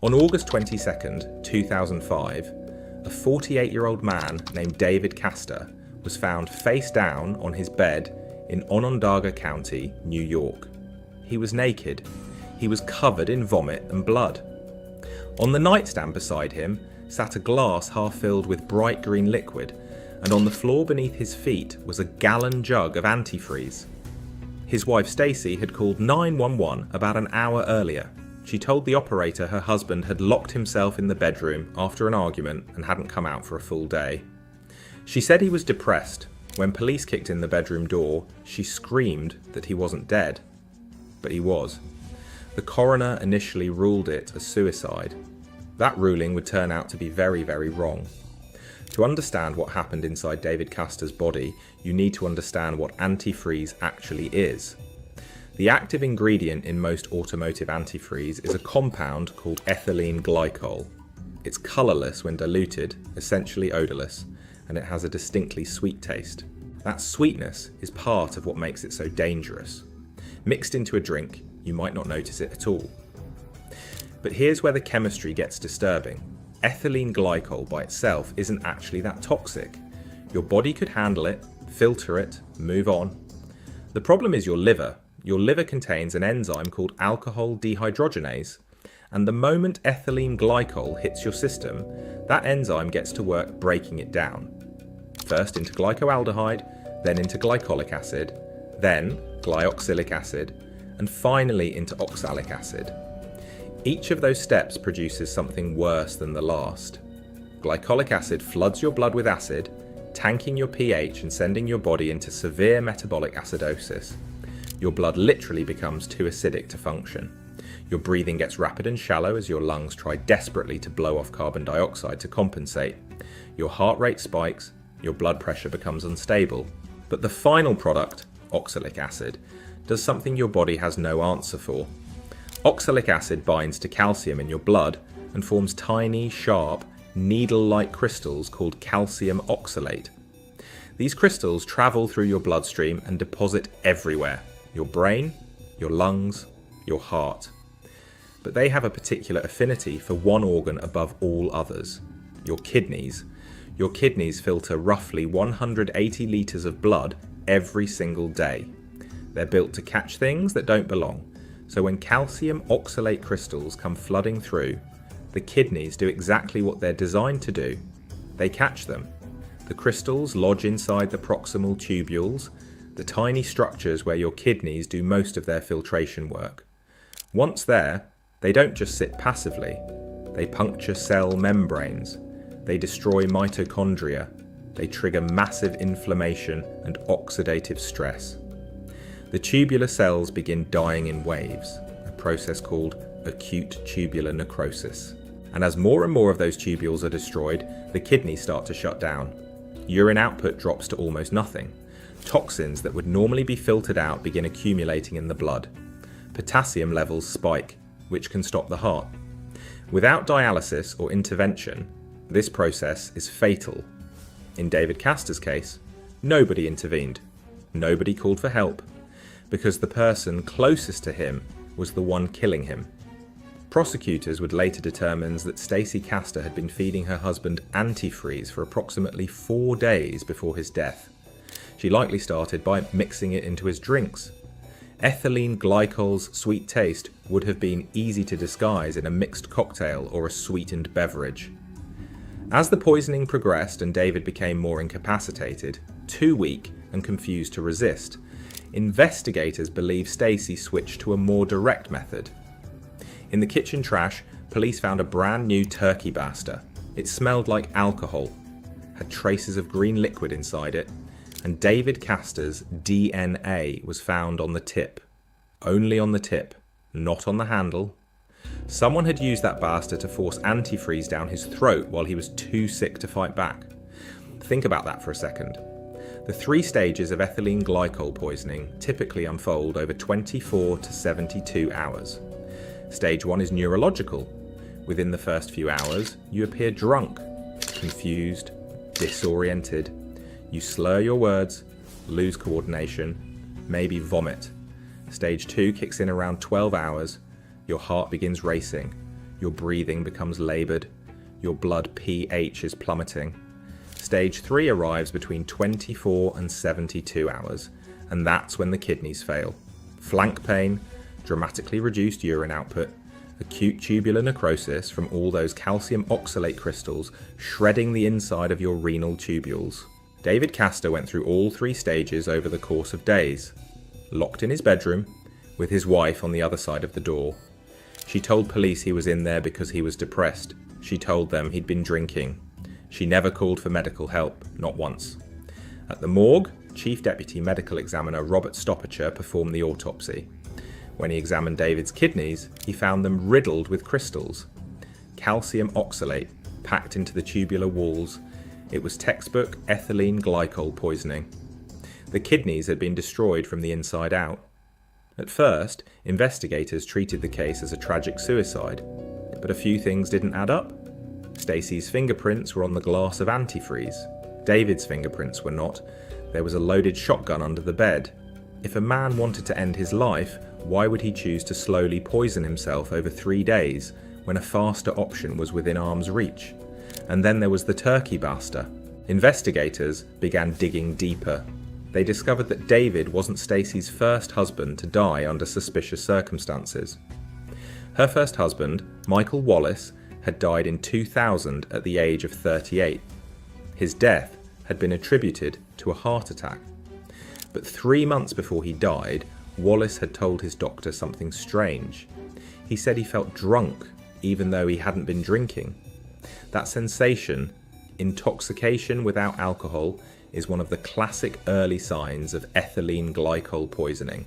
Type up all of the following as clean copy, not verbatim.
On August 22nd, 2005, a 48-year-old man named David Castor was found face down on his bed in Onondaga County, New York. He was naked. He was covered in vomit and blood. On the nightstand beside him sat a glass half filled with bright green liquid, and on the floor beneath his feet was a gallon jug of antifreeze. His wife Stacy had called 911 about an hour earlier. She told the operator her husband had locked himself in the bedroom after an argument and hadn't come out for a full day. She said he was depressed. When police kicked in the bedroom door, she screamed that he wasn't dead. But he was. The coroner initially ruled it a suicide. That ruling would turn out to be very, very wrong. To understand what happened inside David Castor's body, you need to understand what antifreeze actually is. The active ingredient in most automotive antifreeze is a compound called ethylene glycol. It's colourless when diluted, essentially odourless, and it has a distinctly sweet taste. That sweetness is part of what makes it so dangerous. Mixed into a drink, you might not notice it at all. But here's where the chemistry gets disturbing. Ethylene glycol by itself isn't actually that toxic. Your body could handle it, filter it, move on. The problem is your liver. Your liver contains an enzyme called alcohol dehydrogenase, and the moment ethylene glycol hits your system, that enzyme gets to work breaking it down. First into glycoaldehyde, then into glycolic acid, then glyoxylic acid, and finally into oxalic acid. Each of those steps produces something worse than the last. Glycolic acid floods your blood with acid, tanking your pH and sending your body into severe metabolic acidosis. Your blood literally becomes too acidic to function. Your breathing gets rapid and shallow as your lungs try desperately to blow off carbon dioxide to compensate. Your heart rate spikes, your blood pressure becomes unstable. But the final product, oxalic acid, does something your body has no answer for. Oxalic acid binds to calcium in your blood and forms tiny, sharp, needle-like crystals called calcium oxalate. These crystals travel through your bloodstream and deposit everywhere: your brain, your lungs, your heart. But they have a particular affinity for one organ above all others: your kidneys. Your kidneys filter roughly 180 litres of blood every single day. They're built to catch things that don't belong. So when calcium oxalate crystals come flooding through, the kidneys do exactly what they're designed to do. They catch them. The crystals lodge inside the proximal tubules, the tiny structures where your kidneys do most of their filtration work. Once there, they don't just sit passively. They puncture cell membranes. They destroy mitochondria. They trigger massive inflammation and oxidative stress. The tubular cells begin dying in waves, a process called acute tubular necrosis. And as more and more of those tubules are destroyed, the kidneys start to shut down. Urine output drops to almost nothing. Toxins that would normally be filtered out begin accumulating in the blood. Potassium levels spike, which can stop the heart. Without dialysis or intervention, this process is fatal. In David Castor's case, nobody intervened. Nobody called for help, because the person closest to him was the one killing him. Prosecutors would later determine that Stacy Castor had been feeding her husband antifreeze for approximately 4 days before his death. She likely started by mixing it into his drinks. Ethylene glycol's sweet taste would have been easy to disguise in a mixed cocktail or a sweetened beverage. As the poisoning progressed and David became more incapacitated, too weak and confused to resist, investigators believe Stacy switched to a more direct method. In the kitchen trash, police found a brand new turkey basta. It smelled like alcohol, had traces of green liquid inside it, and David Castor's DNA was found on the tip. Only on the tip, not on the handle. Someone had used that basta to force antifreeze down his throat while he was too sick to fight back. Think about that for a second. The 3 stages of ethylene glycol poisoning typically unfold over 24 to 72 hours. Stage 1 is neurological. Within the first few hours, you appear drunk, confused, disoriented. You slur your words, lose coordination, maybe vomit. Stage 2 kicks in around 12 hours. Your heart begins racing. Your breathing becomes laboured. Your blood pH is plummeting. Stage 3 arrives between 24 and 72 hours, and that's when the kidneys fail. Flank pain, dramatically reduced urine output, acute tubular necrosis from all those calcium oxalate crystals shredding the inside of your renal tubules. David Castor went through all 3 stages over the course of days. Locked in his bedroom, with his wife on the other side of the door. She told police he was in there because he was depressed. She told them he'd been drinking. She never called for medical help, not once. At the morgue, Chief Deputy Medical Examiner Robert Stoppacher performed the autopsy. When he examined David's kidneys, he found them riddled with crystals. Calcium oxalate packed into the tubular walls. It was textbook ethylene glycol poisoning. The kidneys had been destroyed from the inside out. At first, investigators treated the case as a tragic suicide, but a few things didn't add up. Stacey's fingerprints were on the glass of antifreeze. David's fingerprints were not. There was a loaded shotgun under the bed. If a man wanted to end his life, why would he choose to slowly poison himself over 3 days when a faster option was within arm's reach? And then there was the turkey baster. Investigators began digging deeper. They discovered that David wasn't Stacey's first husband to die under suspicious circumstances. Her first husband, Michael Wallace, had died in 2000 at the age of 38. His death had been attributed to a heart attack. But 3 months before he died, Wallace had told his doctor something strange. He said he felt drunk, even though he hadn't been drinking. That sensation, intoxication without alcohol, is one of the classic early signs of ethylene glycol poisoning.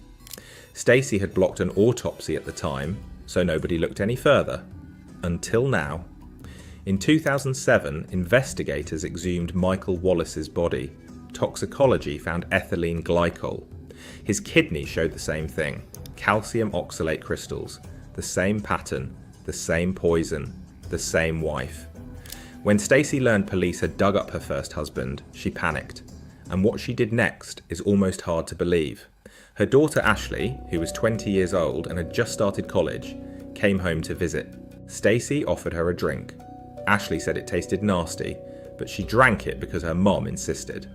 Stacey had blocked an autopsy at the time, so nobody looked any further. Until now. In 2007, investigators exhumed Michael Wallace's body. Toxicology found ethylene glycol. His kidney showed the same thing. Calcium oxalate crystals. The same pattern. The same poison. The same wife. When Stacey learned police had dug up her first husband, she panicked. And what she did next is almost hard to believe. Her daughter Ashley, who was 20 years old and had just started college, came home to visit. Stacey offered her a drink. Ashley said it tasted nasty, but she drank it because her mom insisted.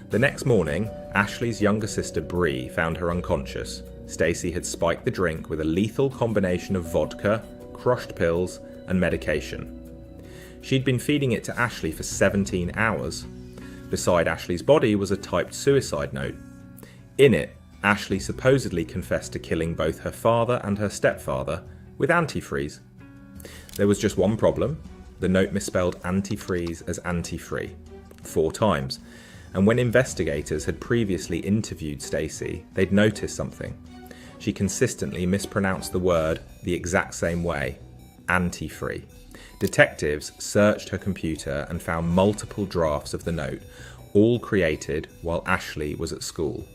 The next morning, Ashley's younger sister Bree found her unconscious. Stacey had spiked the drink with a lethal combination of vodka, crushed pills, and medication. She'd been feeding it to Ashley for 17 hours. Beside Ashley's body was a typed suicide note. In it, Ashley supposedly confessed to killing both her father and her stepfather with antifreeze. There was just one problem. The note misspelled antifreeze as antifree 4 times. And when investigators had previously interviewed Stacey, they'd noticed something. She consistently mispronounced the word the exact same way, antifree. Detectives searched her computer and found multiple drafts of the note, all created while Ashley was at school.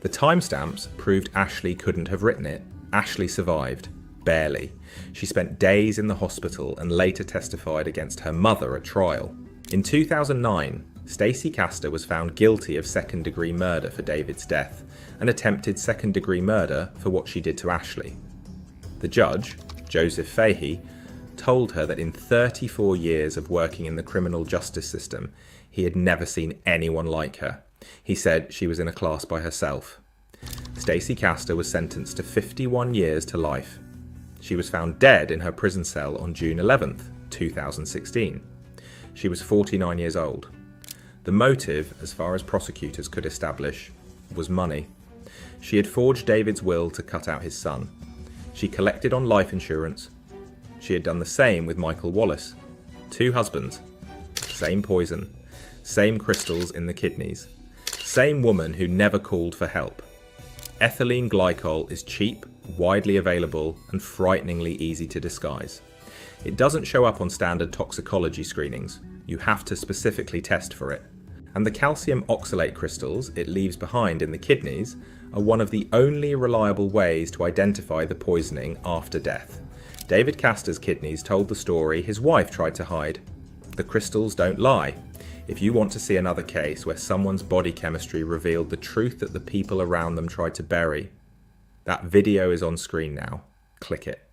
The timestamps proved Ashley couldn't have written it. Ashley survived. Barely. She spent days in the hospital and later testified against her mother at trial. In 2009, Stacey Castor was found guilty of second-degree murder for David's death and attempted second-degree murder for what she did to Ashley. The judge, Joseph Fahey, told her that in 34 years of working in the criminal justice system, he had never seen anyone like her. He said she was in a class by herself. Stacey Castor was sentenced to 51 years to life. She was found dead in her prison cell on June 11th, 2016. She was 49 years old. The motive, as far as prosecutors could establish, was money. She had forged David's will to cut out his son. She collected on life insurance. She had done the same with Michael Wallace. 2 husbands. Same poison. Same crystals in the kidneys. Same woman who never called for help. Ethylene glycol is cheap, widely available, and frighteningly easy to disguise. It doesn't show up on standard toxicology screenings. You have to specifically test for it. And the calcium oxalate crystals it leaves behind in the kidneys are one of the only reliable ways to identify the poisoning after death. David Castor's kidneys told the story his wife tried to hide. The crystals don't lie. If you want to see another case where someone's body chemistry revealed the truth that the people around them tried to bury, that video is on screen now. Click it.